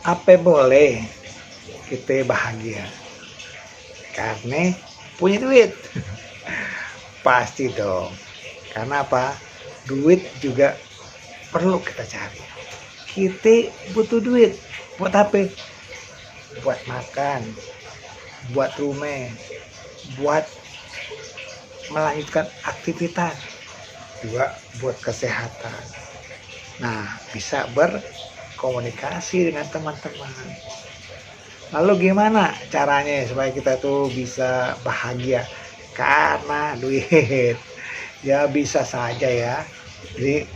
Apa boleh kita bahagia karena punya duit? Pasti dong. Karena apa? Duit juga perlu kita cari. Kita butuh duit. Buat apa? Buat makan, buat rumah, buat melanjutkan aktivitas, juga buat kesehatan. Nah, bisa berkomunikasi dengan teman-teman. Lalu gimana caranya supaya kita tuh bisa bahagia karena duit? Ya bisa saja ya. Jadi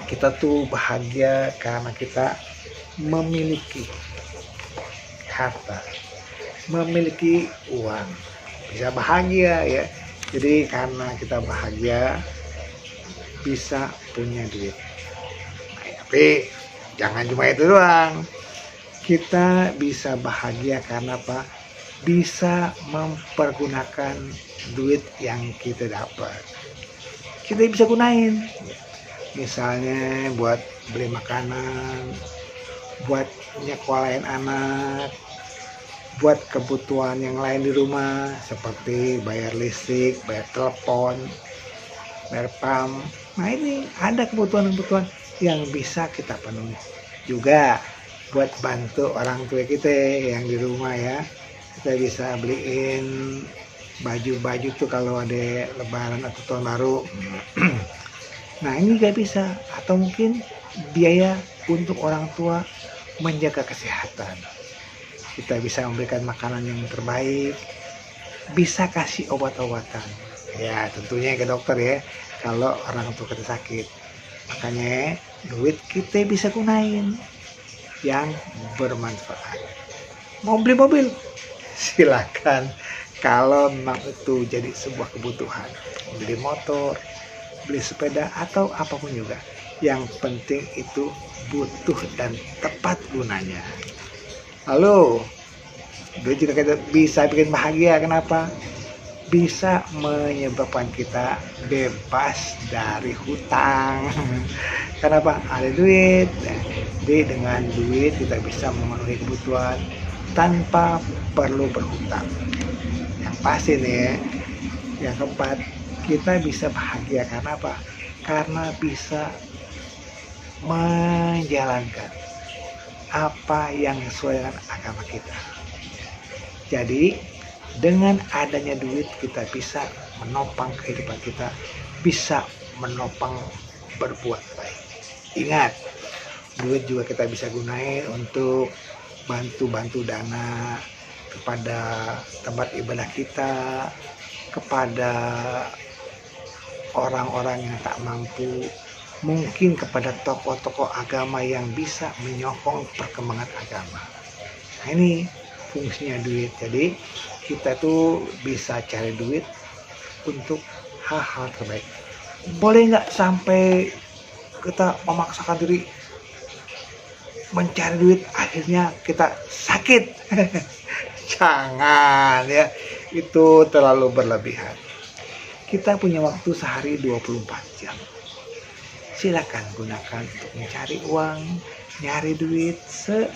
kita tuh bahagia karena kita memiliki harta, memiliki uang, bisa bahagia ya. Jadi karena kita bahagia bisa punya duit. Nah, tapi jangan cuma itu doang. Kita bisa bahagia karena apa? Bisa mempergunakan duit yang kita dapat. Kita bisa gunain. Misalnya buat beli makanan, buat nyekolahin anak, buat kebutuhan yang lain di rumah seperti bayar listrik, bayar telepon, bayar pam. Nah ini ada kebutuhan-kebutuhan yang bisa kita penuhi. Juga buat bantu orang tua kita yang di rumah ya. Kita bisa beliin baju-baju tuh kalau ada lebaran atau tahun baru. Nah ini juga bisa. Atau mungkin biaya untuk orang tua menjaga kesehatan. Kita bisa memberikan makanan yang terbaik, bisa kasih obat-obatan. Ya tentunya ke dokter ya, kalau orang tua kita sakit. Makanya duit kita bisa gunain yang bermanfaat. Mau beli mobil? Silakan. Kalau memang itu jadi sebuah kebutuhan. Beli motor, beli sepeda atau apapun juga. Yang penting itu butuh dan tepat gunanya. Lalu, duit juga kita bisa bikin bahagia. Kenapa? Bisa menyebabkan kita bebas dari hutang. Kenapa? Ada duit. Jadi dengan duit kita bisa memenuhi kebutuhan tanpa perlu berhutang. Yang pasti nih ya, yang keempat, kita bisa bahagia karena apa? Karena bisa menjalankan apa yang sesuai dengan agama kita. Jadi dengan adanya duit kita bisa menopang kehidupan kita, bisa menopang berbuat baik. Ingat, duit juga kita bisa gunain untuk bantu-bantu dana kepada tempat ibadah kita, kepada orang-orang yang tak mampu, mungkin kepada tokoh-tokoh agama yang bisa menyokong perkembangan agama. Nah ini fungsinya duit. Jadi kita tuh bisa cari duit untuk hal-hal terbaik. Boleh nggak sampai kita memaksakan diri mencari duit akhirnya kita sakit? Jangan ya, itu terlalu berlebihan. Kita punya waktu sehari 24 jam. Silakan gunakan untuk mencari uang, nyari duit sekuat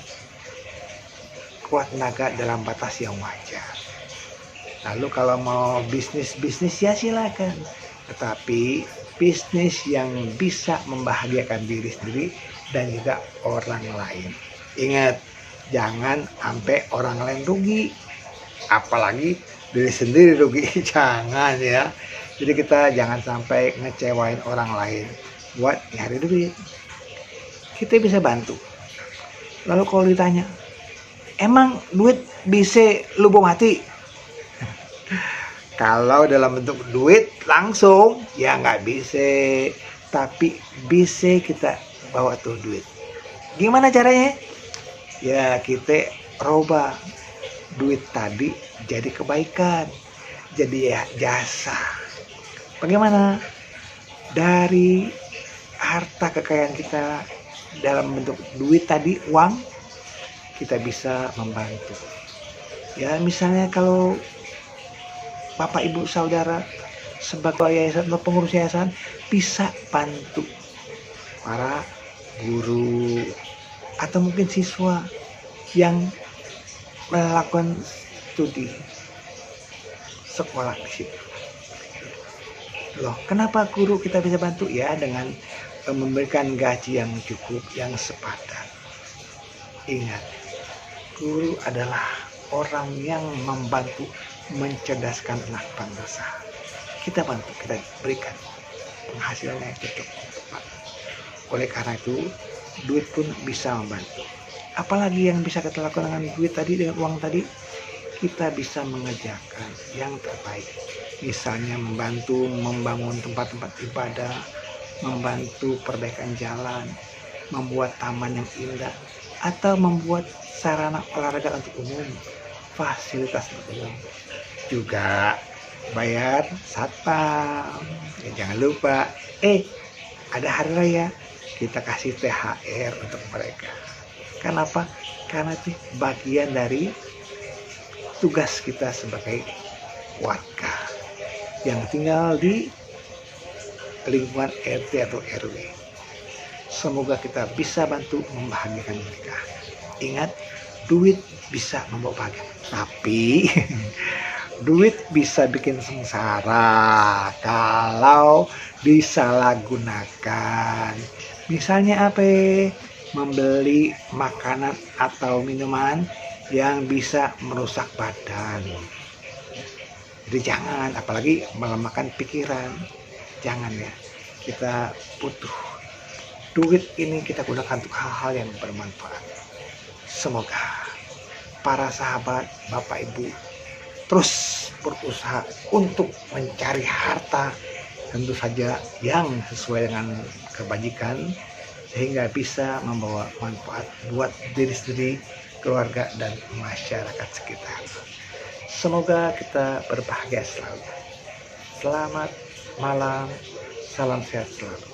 tenaga dalam batas yang wajar. Lalu kalau mau bisnis ya silakan. Tetapi bisnis yang bisa membahagiakan diri sendiri dan juga orang lain. Ingat, jangan sampai orang lain rugi. Apalagi diri sendiri rugi. Jangan ya. Jadi kita jangan sampai ngecewain orang lain buat nyari duit. Kita bisa bantu. Lalu kalau ditanya, emang duit bisa lupa mati? Kalau dalam bentuk duit langsung ya nggak bisa, tapi bisa kita bawa tuh duit. Gimana caranya? Ya kita rubah duit tadi jadi kebaikan, jadi ya jasa. Bagaimana? Dari harta kekayaan kita dalam bentuk duit tadi, uang, kita bisa membantu. Ya misalnya kalau bapak ibu saudara sebagai yayasan atau pengurus yayasan bisa bantu para guru atau mungkin siswa yang melakukan studi sekolah di situ. Loh, kenapa guru kita bisa bantu? Ya, dengan memberikan gaji yang cukup, yang sepadan. Ingat, guru adalah orang yang membantu mencerdaskan anak bangsa. Kita bantu, kita berikan penghasilan yang cukup. Oleh karena itu, duit pun bisa membantu. Apalagi yang bisa kita lakukan dengan duit tadi, dengan uang tadi, kita bisa mengerjakan yang terbaik. Misalnya membantu membangun tempat-tempat ibadah, membantu perbaikan jalan, membuat taman yang indah, atau membuat sarana olahraga untuk umum, fasilitas untuk umum. Juga bayar satpam. Ya, jangan lupa, ada hari raya, kita kasih THR untuk mereka. Kenapa? Karena itu bagian dari tugas kita sebagai warga yang tinggal di lingkungan RT atau RW. Semoga kita bisa bantu membahagiakan mereka. Ingat, duit bisa membawa bahagia, tapi duit bisa bikin sengsara kalau disalahgunakan. Misalnya apa? Membeli makanan atau minuman yang bisa merusak badan. Jadi jangan, apalagi melemahkan pikiran. Jangan ya. Kita butuh duit ini, kita gunakan untuk hal-hal yang bermanfaat. Semoga para sahabat, Bapak Ibu terus berusaha untuk mencari harta, tentu saja yang sesuai dengan kebajikan, sehingga bisa membawa manfaat buat diri sendiri, keluarga, dan masyarakat sekitar. Semoga kita berbahagia selalu. Selamat malam, salam sehat selalu.